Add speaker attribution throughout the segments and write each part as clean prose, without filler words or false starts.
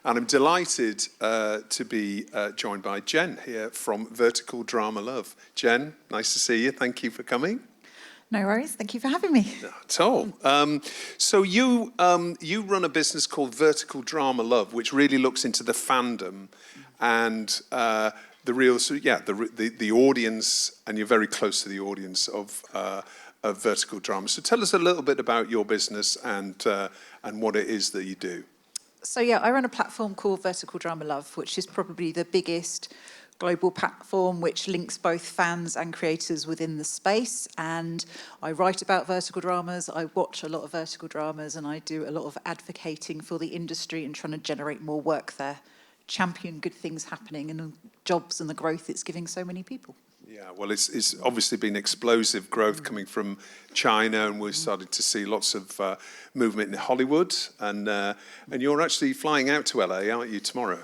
Speaker 1: And I'm delighted to be joined by Jen here from Vertical Drama Love. Jen, nice to see you. Thank you for coming.
Speaker 2: No worries. Thank you for having me.
Speaker 1: Not at all. So you run a business called Vertical Drama Love, which really looks into the fandom and the real, the audience, and you're very close to the audience of vertical drama. So tell us a little bit about your business and what it is that you do.
Speaker 2: So yeah, I run a platform called Vertical Drama Love, which is probably the biggest global platform which links both fans and creators within the space. And I write about vertical dramas, I watch a lot of vertical dramas, and I do a lot of advocating for the industry and trying to generate more work there, champion good things happening and jobs and the growth it's giving so many people.
Speaker 1: Yeah, well, it's obviously been explosive growth coming from China, and we're starting to see lots of movement in Hollywood. And you're actually flying out to LA, aren't you, tomorrow?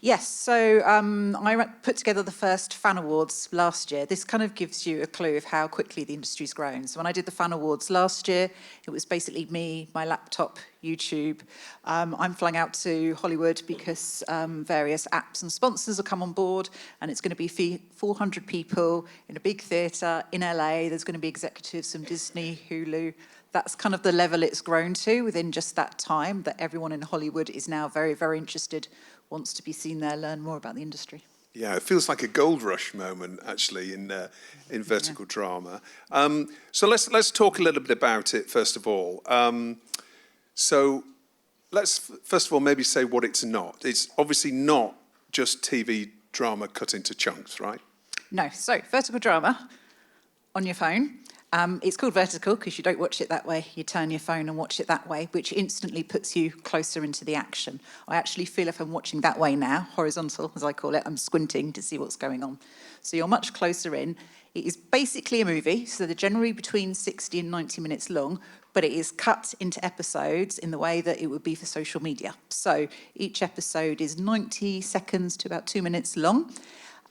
Speaker 2: Yes, so I put together the first Fan Awards last year. This kind of gives you a clue of how quickly the industry's grown. So when I did the Fan Awards last year, it was basically me, my laptop, YouTube. I'm flying out to Hollywood because various apps and sponsors will come on board, and it's going to be 400 people in a big theatre in LA. There's going to be executives from Disney, Hulu. That's kind of the level it's grown to within just that time, that everyone in Hollywood is now very, very interested, wants to be seen there, learn more about the industry.
Speaker 1: Yeah, it feels like a gold rush moment, actually, in vertical drama. So let's talk a little bit about it, first of all. So let's, first of all, maybe say what it's not. It's obviously not just TV drama cut into chunks, right?
Speaker 2: No, so vertical drama on your phone. It's called vertical because you don't watch it that way. You turn your phone and watch it that way, which instantly puts you closer into the action. I actually feel if I'm watching that way now, horizontal as I call it, I'm squinting to see what's going on. So you're much closer in. It is basically a movie, so they're generally between 60 and 90 minutes long, but it is cut into episodes in the way that it would be for social media. So each episode is 90 seconds to about 2 minutes long.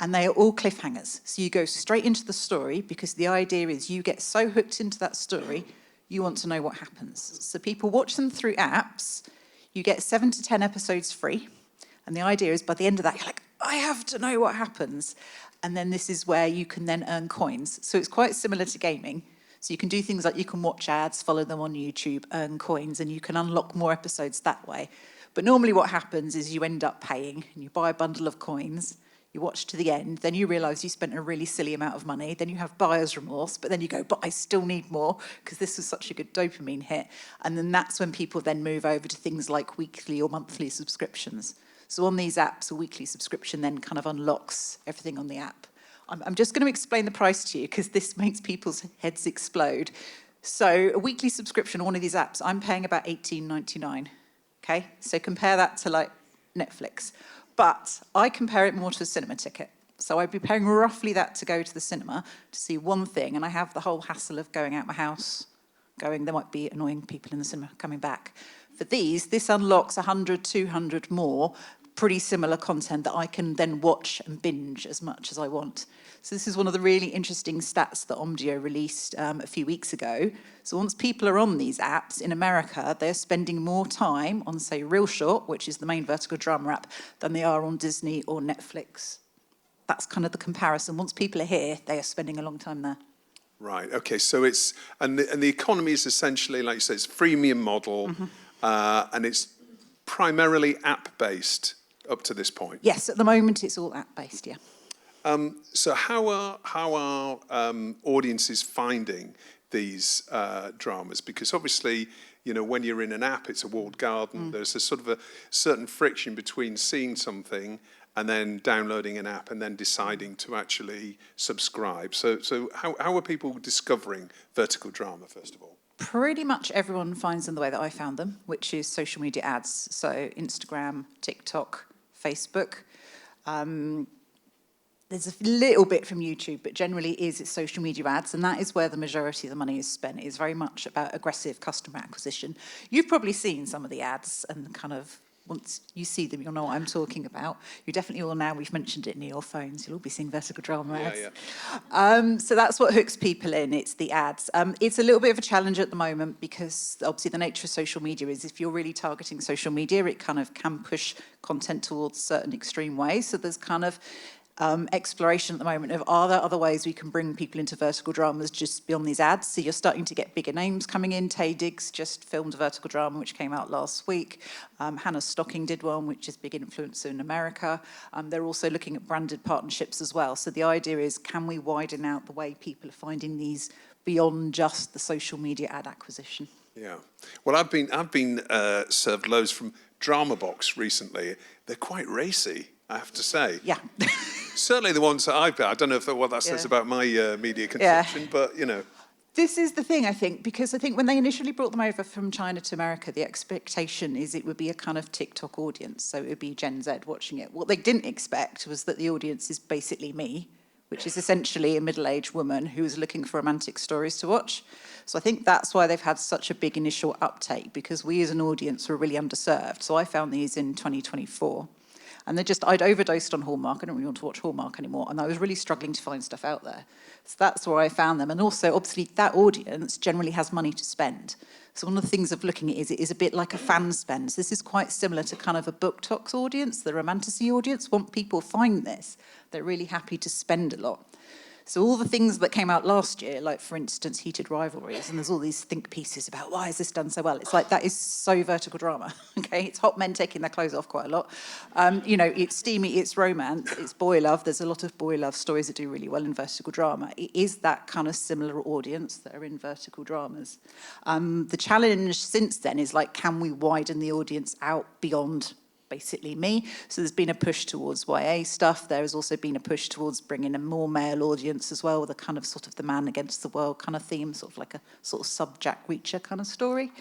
Speaker 2: And they are all cliffhangers. So you go straight into the story because the idea is you get so hooked into that story, you want to know what happens. So people watch them through apps. You get 7 to 10 episodes free. And the idea is by the end of that, you're like, I have to know what happens. And then this is where you can then earn coins. So it's quite similar to gaming. So you can do things like you can watch ads, follow them on YouTube, earn coins, and you can unlock more episodes that way. But normally what happens is you end up paying and you buy a bundle of coins. You watch to the end, then you realise you spent a really silly amount of money, then you have buyer's remorse, but then you go, but I still need more because this was such a good dopamine hit. And then that's when people then move over to things like weekly or monthly subscriptions. So on these apps, a weekly subscription then kind of unlocks everything on the app. I'm just going to explain the price to you because this makes people's heads explode. So a weekly subscription on one of these apps, I'm paying about $18.99. Okay, so compare that to like Netflix. But I compare it more to a cinema ticket. So I'd be paying roughly that to go to the cinema to see one thing, and I have the whole hassle of going out my house, there might be annoying people in the cinema coming back. For these, this unlocks 100, 200 more, pretty similar content that I can then watch and binge as much as I want. So this is one of the really interesting stats that Omdio released a few weeks ago. So once people are on these apps in America, they're spending more time on, say, Real Short, which is the main vertical drama app, than they are on Disney or Netflix. That's kind of the comparison. Once people are here, they are spending a long time there.
Speaker 1: Right, okay, so it's, and the economy is essentially, like you say, it's a freemium model, and it's primarily app-based up to this point.
Speaker 2: Yes, at the moment it's all app-based, yeah.
Speaker 1: So how are audiences finding these dramas? Because obviously, you know, when you're in an app, it's a walled garden. There's a sort of a certain friction between seeing something and then downloading an app and then deciding to actually subscribe. So how are people discovering vertical drama, first of all?
Speaker 2: Pretty much everyone finds them the way that I found them, which is social media ads. So Instagram, TikTok, Facebook. There's a little bit from YouTube, but generally it's social media ads, and that is where the majority of the money is spent. It is very much about aggressive customer acquisition. You've probably seen some of the ads and kind of once you see them, you'll know what I'm talking about. You definitely will now. We've mentioned it near your phones. You'll all be seeing vertical drama ads. So that's what hooks people in. It's the ads. It's a little bit of a challenge at the moment because obviously the nature of social media is if you're really targeting social media, it kind of can push content towards certain extreme ways. So there's kind of exploration at the moment of are there other ways we can bring people into vertical dramas just beyond these ads. So you're starting to get bigger names coming in. Taye Diggs just filmed a vertical drama which came out last week. Hannah Stocking did one, which is a big influencer in America. They're also looking at branded partnerships as well. So the idea is, can we widen out the way people are finding these beyond just the social media ad acquisition?
Speaker 1: Yeah. Well, I've been served loads from Drama Box recently. They're quite racy, I have to say.
Speaker 2: Yeah.
Speaker 1: Certainly the ones that I've got. I don't know what that says about my media consumption, but, you know.
Speaker 2: This is the thing, I think, because I think when they initially brought them over from China to America, the expectation is it would be a kind of TikTok audience. So it would be Gen Z watching it. What they didn't expect was that the audience is basically me, which is essentially a middle-aged woman who is looking for romantic stories to watch. So I think that's why they've had such a big initial uptake, because we as an audience were really underserved. So I found these in 2024. And I'd overdosed on Hallmark. I don't really want to watch Hallmark anymore. And I was really struggling to find stuff out there. So that's where I found them. And also, obviously, that audience generally has money to spend. So one of the things of looking at it is a bit like a fan spend. So this is quite similar to kind of a book talks audience, the romantasy audience. When people find this, they're really happy to spend a lot. So all the things that came out last year, like, for instance, Heated Rivalries, and there's all these think pieces about why is this done so well? It's like, that is so vertical drama, okay? It's hot men taking their clothes off quite a lot. You know, it's steamy, it's romance, it's boy love. There's a lot of boy love stories that do really well in vertical drama. It is that kind of similar audience that are in vertical dramas. The challenge since then is, like, can we widen the audience out beyond basically me? So there's been a push towards YA stuff. There has also been a push towards bringing a more male audience as well, with a kind of sort of the man against the world kind of theme, sort of like a sort of sub-Jack Reacher kind of story.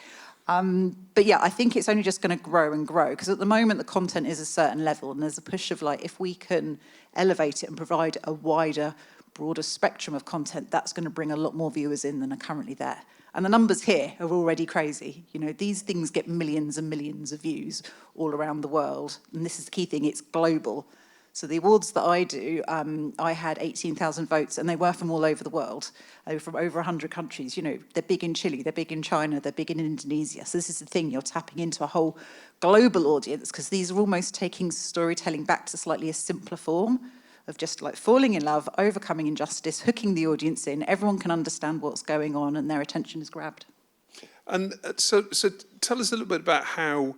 Speaker 2: But yeah, I think it's only just going to grow and grow, because at the moment the content is a certain level, and there's a push of, like, if we can elevate it and provide a wider, broader spectrum of content, that's going to bring a lot more viewers in than are currently there. And the numbers here are already crazy. You know, these things get millions and millions of views all around the world. And this is the key thing, it's global. So the awards that I do, I had 18,000 votes, and they were from all over the world. They were from over 100 countries. You know, they're big in Chile, they're big in China, they're big in Indonesia. So this is the thing, you're tapping into a whole global audience, because these are almost taking storytelling back to slightly a simpler form of just like falling in love, overcoming injustice, hooking the audience in. Everyone can understand what's going on and their attention is grabbed.
Speaker 1: And so tell us a little bit about how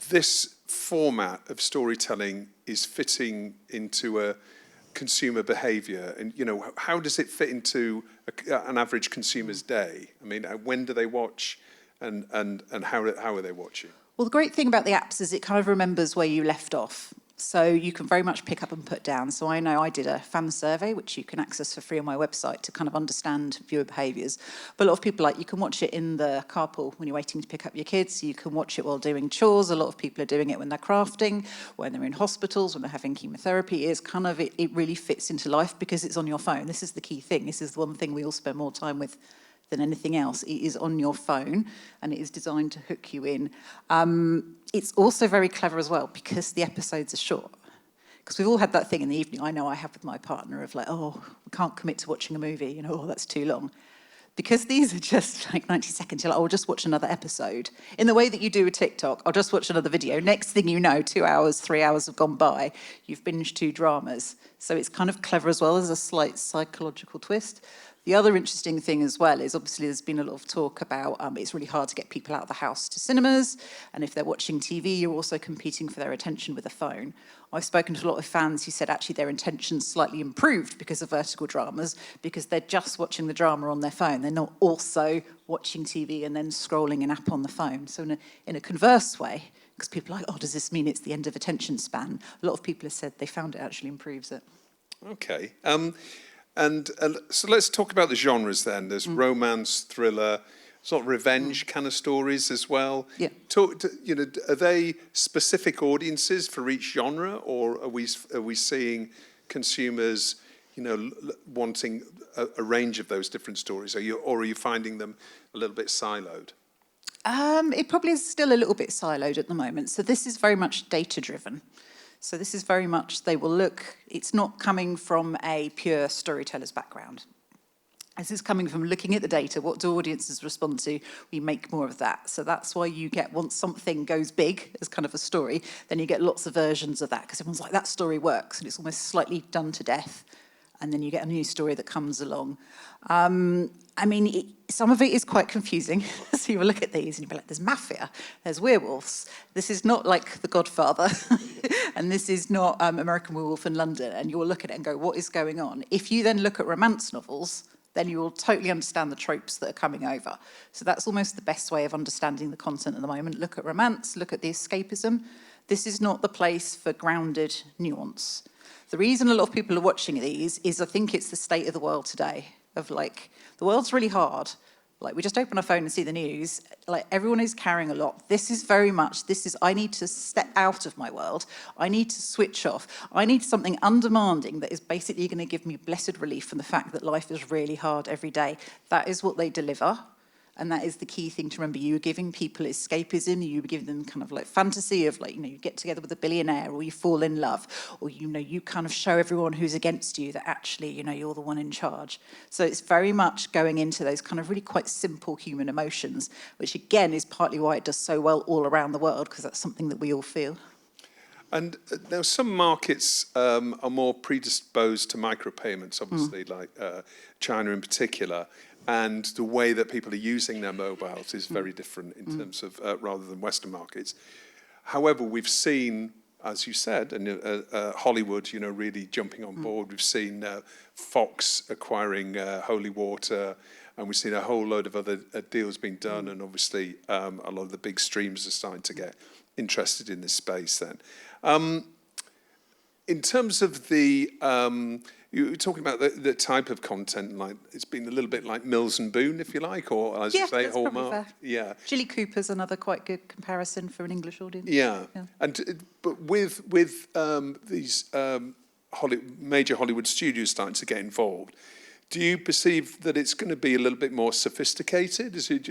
Speaker 1: this format of storytelling is fitting into a consumer behaviour, and, you know, how does it fit into an average consumer's day? I mean, when do they watch, and how are they watching?
Speaker 2: Well, the great thing about the apps is it kind of remembers where you left off. So you can very much pick up and put down. So I know I did a fan survey, which you can access for free on my website, to kind of understand viewer behaviours. But a lot of people, like, you can watch it in the carpool when you're waiting to pick up your kids. You can watch it while doing chores. A lot of people are doing it when they're crafting, when they're in hospitals, when they're having chemotherapy. It's kind of, it really fits into life because it's on your phone. This is the key thing. This is the one thing we all spend more time with than anything else. It is on your phone, and it is designed to hook you in. It's also very clever as well, because the episodes are short. Because we've all had that thing in the evening, I know I have with my partner, of like, oh, we can't commit to watching a movie, you know, oh, that's too long. Because these are just like 90 seconds, you're like, oh, I'll just watch another episode. In the way that you do with TikTok, I'll just watch another video. Next thing you know, 2 hours, 3 hours have gone by. You've binged 2 dramas. So it's kind of clever as well. There's a slight psychological twist. The other interesting thing as well is, obviously, there's been a lot of talk about it's really hard to get people out of the house to cinemas, and if they're watching TV, you're also competing for their attention with a phone. I've spoken to a lot of fans who said actually their attention's slightly improved because of vertical dramas, because they're just watching the drama on their phone. They're not also watching TV and then scrolling an app on the phone. So in a converse way, because people are like, oh, does this mean it's the end of attention span? A lot of people have said they found it actually improves it.
Speaker 1: Okay. And so let's talk about the genres then. There's romance, thriller, sort of revenge kind of stories as well.
Speaker 2: Yeah.
Speaker 1: You know, are they specific audiences for each genre, or are we seeing consumers, you know, wanting a range of those different stories? Or are you finding them a little bit siloed?
Speaker 2: It probably is still a little bit siloed at the moment. So this is very much data-driven. So this is very much, they will look, it's not coming from a pure storyteller's background. This is coming from looking at the data, what do audiences respond to, we make more of that. So that's why you get, once something goes big as kind of a story, then you get lots of versions of that, because everyone's like, that story works, and it's almost slightly done to death. And then you get a new story that comes along. I mean, some of it is quite confusing. So you will look at these and you'll be like, there's mafia, there's werewolves. This is not like The Godfather. And this is not American Werewolf in London. And you'll look at it and go, what is going on? If you then look at romance novels, then you will totally understand the tropes that are coming over. So that's almost the best way of understanding the content at the moment. Look at romance, look at the escapism. This is not the place for grounded nuance. The reason a lot of people are watching these is I think it's the state of the world today, of like, the world's really hard. Like, we just open our phone and see the news. Like, everyone is carrying a lot. This is very much, I need to step out of my world. I need to switch off. I need something undemanding that is basically going to give me blessed relief from the fact that life is really hard every day. That is what they deliver. And that is the key thing to remember. You were giving people escapism, you were giving them kind of like fantasy of like, you get together with a billionaire or you fall in love, or, you kind of show everyone who's against you that actually, you're the one in charge. So it's very much going into those kind of really quite simple human emotions, which again is partly why it does so well all around the world, because that's something that we all feel.
Speaker 1: And now some markets are more predisposed to micropayments, obviously, like China in particular. And the way that people are using their mobiles is very different in terms of, rather than Western markets. However, we've seen, as you said, and Hollywood, really jumping on board. We've seen Fox acquiring Holy Water, and we've seen a whole load of other deals being done. And obviously, a lot of the big streams are starting to get interested in this space then. In terms of the, you were talking about the type of content, like it's been a little bit like Mills and Boon, if you like, or as you say, Hallmark. Yeah,
Speaker 2: Jilly Cooper's another quite good comparison for an English audience.
Speaker 1: Yeah. But with these major Hollywood studios starting to get involved, do you perceive that it's going to be a little bit more sophisticated? Is it,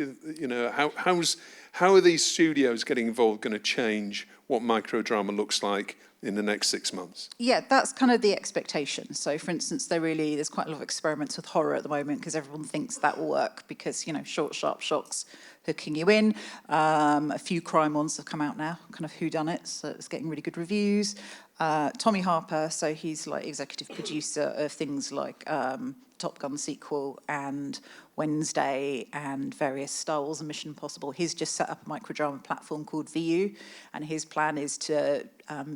Speaker 1: how are these studios getting involved going to change what microdrama looks like in the next 6 months? Yeah,
Speaker 2: that's kind of the expectation. So, for instance, there's quite a lot of experiments with horror at the moment because everyone thinks that will work because, short, sharp shocks hooking you in. A few crime ones have come out now, kind of whodunits, so it's getting really good reviews. Tommy Harper, so he's like executive producer of things like Top Gun sequel and Wednesday and various Star Wars and Mission Impossible. He's just set up a microdrama platform called behaviour, and his plan is to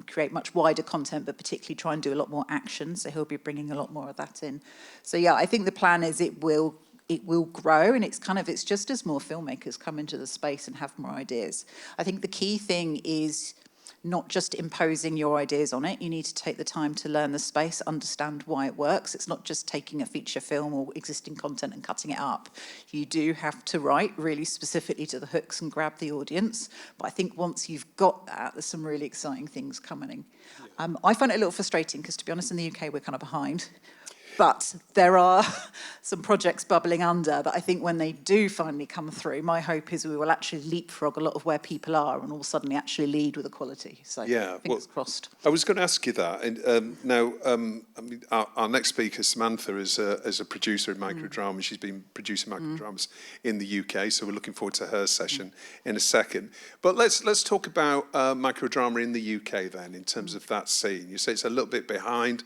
Speaker 2: create much wider content, but particularly try and do a lot more action. So he'll be bringing a lot more of that in. So yeah, I think the plan is it will grow, and it's just as more filmmakers come into the space and have more ideas. I think the key thing is not just imposing your ideas on it. You need to take the time to learn the space, understand why it works. It's not just taking a feature film or existing content and cutting it up. You do have to write really specifically to the hooks and grab the audience. But I think once you've got that, there's some really exciting things coming. I find it a little frustrating because, to be honest, in the UK, we're kind of behind. But there are some projects bubbling under that I think when they do finally come through, my hope is we will actually leapfrog a lot of where people are and all suddenly actually lead with equality. So yeah, fingers crossed.
Speaker 1: I was going to ask you that. And now, our next speaker, Samantha, is a producer in microdrama. She's been producing microdramas in the UK, so we're looking forward to her session in a second. But let's talk about microdrama in the UK then, in terms of that scene. You say it's a little bit behind.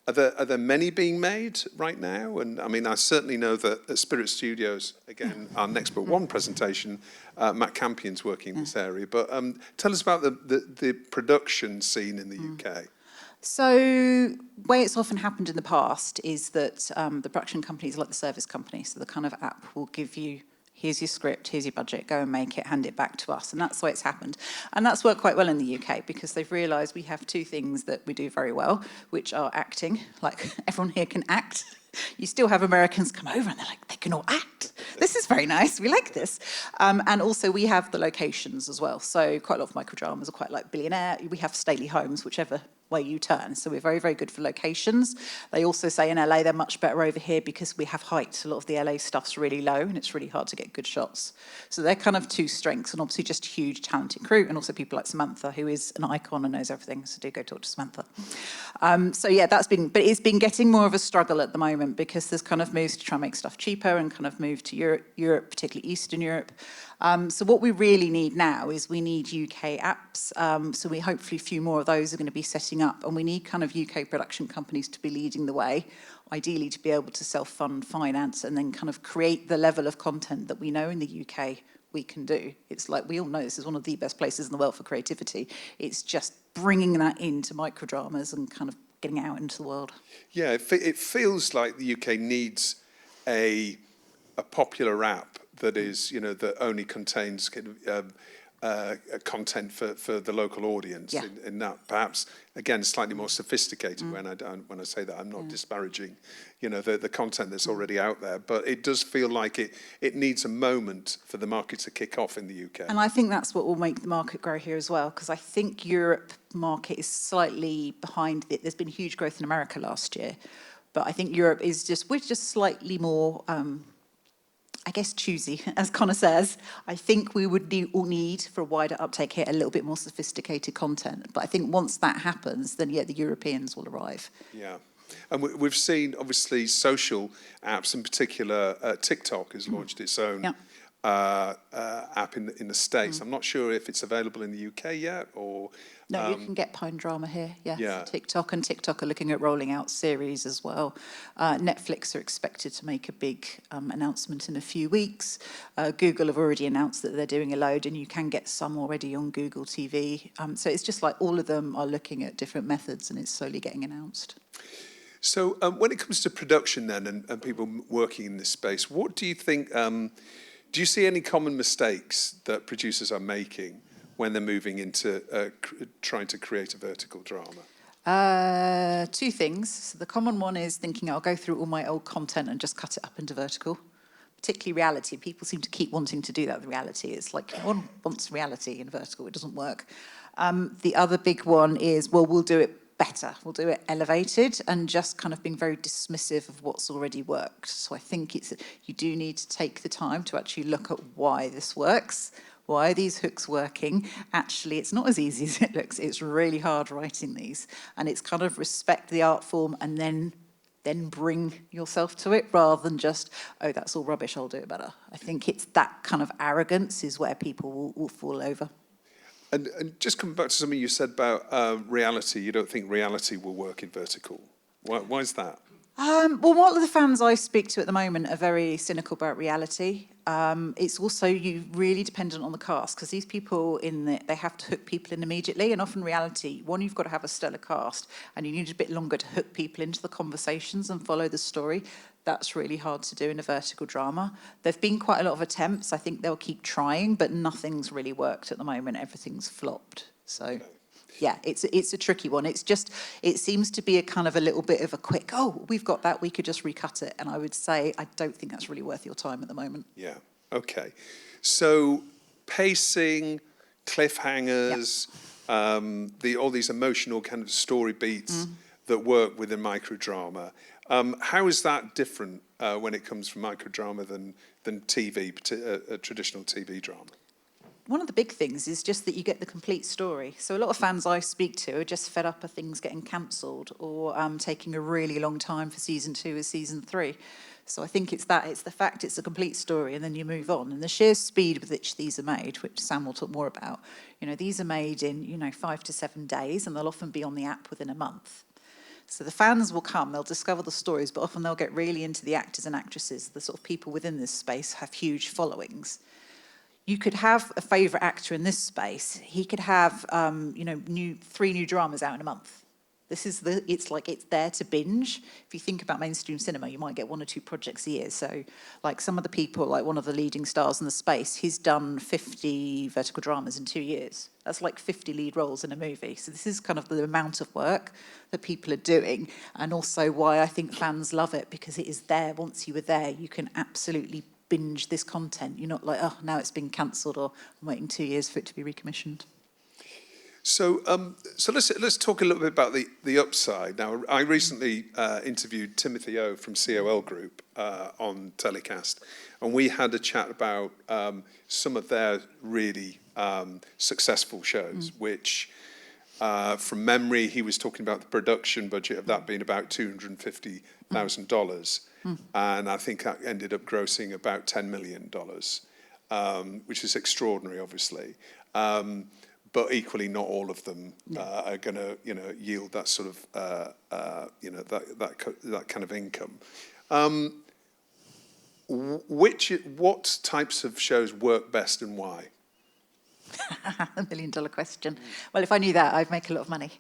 Speaker 1: Are there many being made right now? And I mean, I certainly know that at Spirit Studios, again, our next book one presentation, Matt Campion's working in this area. But tell us about the production scene in the UK.
Speaker 2: So the way it's often happened in the past is that the production companies are like the service company. So the kind of app will give you, here's your script, here's your budget, go and make it, hand it back to us. And that's the way it's happened. And that's worked quite well in the UK because they've realised we have two things that we do very well, which are acting. Like, everyone here can act. You still have Americans come over and they're like, they can all act. This is very nice. We like this. And also we have the locations as well. So quite a lot of microdramas are quite like Billionaire. We have stately homes, whichever way you turn. So we're very, very good for locations. They also say in LA they're much better over here because we have height. A lot of the LA stuff's really low and it's really hard to get good shots. So they're kind of two strengths, and obviously just huge talented crew, and also people like Samantha, who is an icon and knows everything. So do go talk to Samantha. So yeah, but it's been getting more of a struggle at the moment because there's kind of moves to try and make stuff cheaper and kind of move to Europe, particularly Eastern Europe. So what we really need now is we need UK apps. So we hopefully a few more of those are going to be setting up, and we need kind of UK production companies to be leading the way, ideally to be able to self-fund, finance, and then kind of create the level of content that we know in the UK we can do. It's like, we all know this is one of the best places in the world for creativity. It's just bringing that into microdramas and kind of getting it out into the world.
Speaker 1: Yeah, it feels like the UK needs a popular app that is, that only contains content for the local audience.
Speaker 2: Yeah.
Speaker 1: In that, perhaps again slightly more sophisticated. When I say that, I'm not disparaging, the content that's already out there. But it does feel like it needs a moment for the market to kick off in the UK.
Speaker 2: And I think that's what will make the market grow here as well, because I think Europe market is slightly behind it. There's been huge growth in America last year, but I think Europe we're just slightly more, I guess, choosy, as Connor says. I think we would all need for a wider uptake here a little bit more sophisticated content. But I think once that happens, then yeah, the Europeans will arrive.
Speaker 1: Yeah. And we've seen, obviously, social apps, in particular, TikTok has launched its own app in the States. I'm not sure if it's available in the UK yet, or...
Speaker 2: No, you can get Pine Drama here, yes.
Speaker 1: Yeah.
Speaker 2: TikTok are looking at rolling out series as well. Netflix are expected to make a big announcement in a few weeks. Google have already announced that they're doing a load, and you can get some already on Google TV. So it's just like all of them are looking at different methods, and it's slowly getting announced.
Speaker 1: So when it comes to production then, and people working in this space, what do you think, do you see any common mistakes that producers are making when they're moving into trying to create a vertical drama?
Speaker 2: Two things. So the common one is thinking I'll go through all my old content and just cut it up into vertical. Particularly reality. People seem to keep wanting to do that with reality. It's like no one wants reality in vertical. It doesn't work. The other big one is, well, we'll do it better. We'll do it elevated, and just kind of being very dismissive of what's already worked. So I think you do need to take the time to actually look at why this works. Why are these hooks working? Actually, it's not as easy as it looks. It's really hard writing these. And it's kind of respect the art form and then bring yourself to it, rather than just, oh, that's all rubbish, I'll do it better. I think it's that kind of arrogance is where people will fall over.
Speaker 1: And just coming back to something you said about reality, you don't think reality will work in vertical. Why is that?
Speaker 2: Well, what the fans I speak to at the moment are very cynical about reality. It's also you really dependent on the cast, because these people they have to hook people in immediately, and often reality, one, you've got to have a stellar cast, and you need a bit longer to hook people into the conversations and follow the story. That's really hard to do in a vertical drama. There've been quite a lot of attempts. I think they'll keep trying, but nothing's really worked at the moment. Everything's flopped. So. Yeah, it's a tricky one. It seems to be a kind of a little bit of a quick, oh, we've got that, we could just recut it. And I would say, I don't think that's really worth your time at the moment.
Speaker 1: Yeah, okay. So pacing, cliffhangers, all these emotional kind of story beats that work within microdrama. How is that different when it comes from microdrama than TV, a traditional TV drama?
Speaker 2: One of the big things is just that you get the complete story. So a lot of fans I speak to are just fed up of things getting cancelled or taking a really long time for season 2 or season 3. So I think it's the fact it's a complete story, and then you move on. And the sheer speed with which these are made, which Sam will talk more about, these are made in, 5 to 7 days, and they'll often be on the app within a month. So the fans will come, they'll discover the stories, but often they'll get really into the actors and actresses. The sort of people within this space have huge followings. You could have a favourite actor in this space. He could have, 3 new dramas out in a month. It's there to binge. If you think about mainstream cinema, you might get 1 or 2 projects a year. So, like some of the people, like one of the leading stars in the space, he's done 50 vertical dramas in 2 years. That's like 50 lead roles in a movie. So this is kind of the amount of work that people are doing, and also why I think fans love it, because it is there. Once you were there, you can absolutely binge this content. You're not like, oh, now it's been cancelled, or I'm waiting 2 years for it to be recommissioned.
Speaker 1: So let's talk a little bit about the upside. Now, I recently interviewed Timothy O from COL Group on TellyCast, and we had a chat about some of their really successful shows, which, from memory, he was talking about the production budget of that being about $250,000, and I think that ended up grossing about $10 million, which is extraordinary, obviously. But equally, not all of them are going to, yield that sort of, that kind of income. What types of shows work best and why?
Speaker 2: $1 million question. Well, if I knew that, I'd make a lot of money.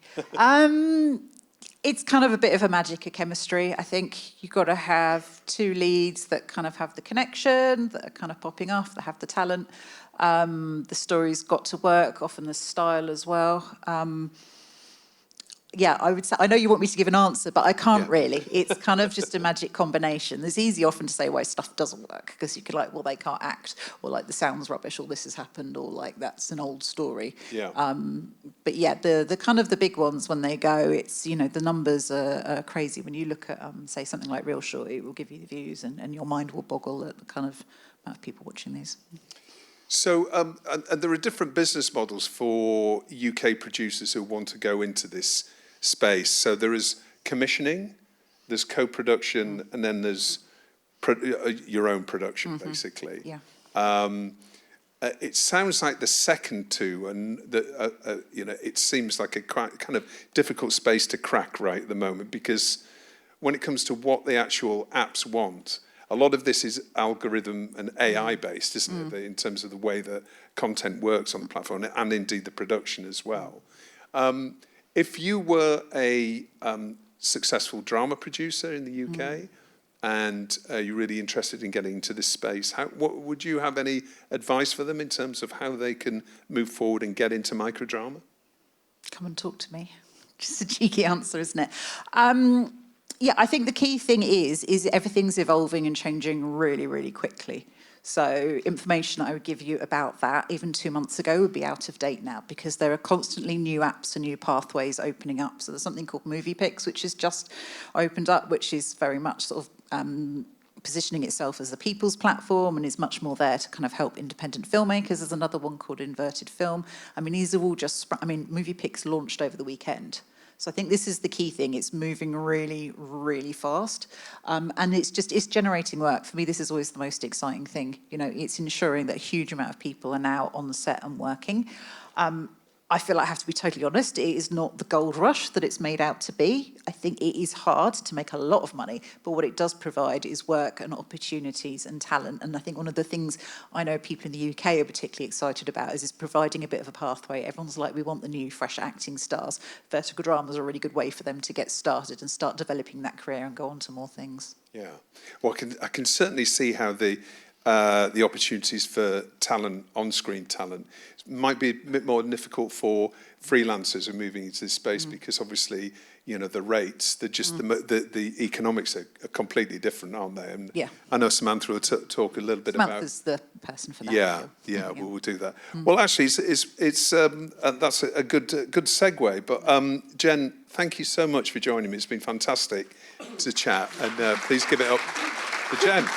Speaker 2: It's kind of a bit of a magic of chemistry. I think you've got to have two leads that kind of have the connection, that are kind of popping off, that have the talent. The story's got to work, often the style as well. Yeah, I would say, I know you want me to give an answer, but I can't really. It's kind of just a magic combination. It's easy often to say why stuff doesn't work, because you could well, they can't act, or the sound's rubbish, or this has happened, or that's an old story.
Speaker 1: Yeah.
Speaker 2: But yeah, the kind of the big ones, when they go, it's, the numbers are crazy. When you look at, say, something like Real Short, it will give you the views, and your mind will boggle at the kind of amount of people watching these.
Speaker 1: So, and there are different business models for UK producers who want to go into this space. So there is commissioning, there's co-production, and then there's your own production, basically.
Speaker 2: Yeah.
Speaker 1: It sounds like the second two, and it seems like a kind of difficult space to crack right at the moment, because when it comes to what the actual apps want, a lot of this is algorithm and AI based, isn't it, in terms of the way that content works on the platform, and indeed the production as well. If you were a successful drama producer in the UK, and you're really interested in getting into this space, what would you have any advice for them in terms of how they can move forward and get into microdrama?
Speaker 2: Come and talk to me. Just a cheeky answer, isn't it? Yeah, I think the key thing is everything's evolving and changing really, really quickly. So information I would give you about that even 2 months ago would be out of date now, because there are constantly new apps and new pathways opening up. So there's something called MoviePix, which has just opened up, which is very much sort of positioning itself as the people's platform and is much more there to kind of help independent filmmakers. There's another one called Inverted Film. I mean, these are all just, MoviePix launched over the weekend. So I think this is the key thing. It's moving really, really fast. And it's generating work. For me, this is always the most exciting thing. It's ensuring that a huge amount of people are now on the set and working. I feel I have to be totally honest, it is not the gold rush that it's made out to be. I think it is hard to make a lot of money, but what it does provide is work and opportunities and talent. And I think one of the things I know people in the UK are particularly excited about is providing a bit of a pathway. Everyone's like, we want the new fresh acting stars. Vertical drama is a really good way for them to get started and start developing that career and go on to more things. Yeah.
Speaker 1: Well, I can certainly see how the opportunities for talent, on-screen talent, might be a bit more difficult for freelancers who are moving into this space, because obviously, the rates, the economics are completely different, aren't they? And I know Samantha will talk a little bit about.
Speaker 2: Samantha's the person for that.
Speaker 1: Yeah, we'll do that. Well, actually, it's that's a good segue. But Jen, thank you so much for joining me. It's been fantastic to chat, and please give it up for Jen.